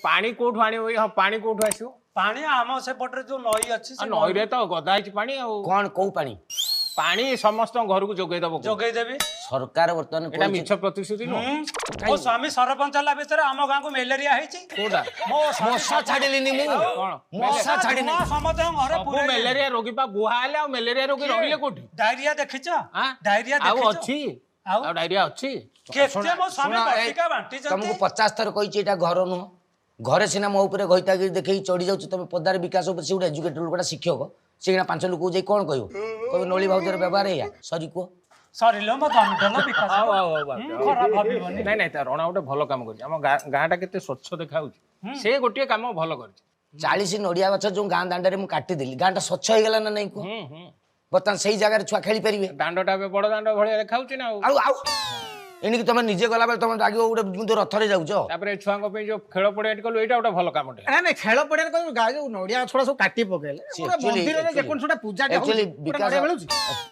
पानी कोठु आनी हाँ पानी कोठु आसो पानी आम सेपटे जो नई अच्छी नई रे तो गदा है पानी कौन कौ पानी पानी समस्त घर को जोगे दब जोगेदेवी सरकार बर्तमान एटा मिछ प्रतिश्रुति नो मो स्वामी सरपंच ला भितर आम गाँ को मेलेरिया होइछि कोडा मशा छाड़िलिनी मु कोन मशा छाड़िनी समस्त घरे सब मलेरिया रोगी पा बुहा आले आ मलेरिया रोगी रहिले कोठी डायरिया देखिछ हां डायरिया आउ देखिछ अछि आउ आ डायरिया अछि केते मो स्वामी बटिका बांटी तुमको जंती 50 थर कहिछि एटा घर नुह घरे सिना मो ऊपर घइतागिरी देखै चढ़ी जाउछ तुम पदार विकास ऊपर से एजुकेटेड लोकटा शिक्षक सेना 5 लोक जाई कोन कहयो कहबो नळी भाउजर व्यवहार हैया सरी को सरिलो मो दंडन विकास आउ आउ खराब भाबिबनी नहीं नहीं रणा गोटे भल काम कर गाँटा केते स्वच्छ देखा से गोटे काम भल कर 40 नड़िया गछ जो गाँ दांडे मु काटी देली गाँटा स्वच्छ हो गला ना नहीं को बर्तमान सही जगह छुआ खेली पारिबे दांडटा बड़ दांड भलिया देखा ना आउ एणिक तुम निजे गला बेले तुम लागे गोटे रथरे जाउछ तापर छुआ जो खेल पड़िया कलु एटा गोटे भल काम ना खेल पड़िया गाँ जो नड़िया छड़ा सब काटी पकेले actually- मंदिर में जेकोन पूजा actually विकास-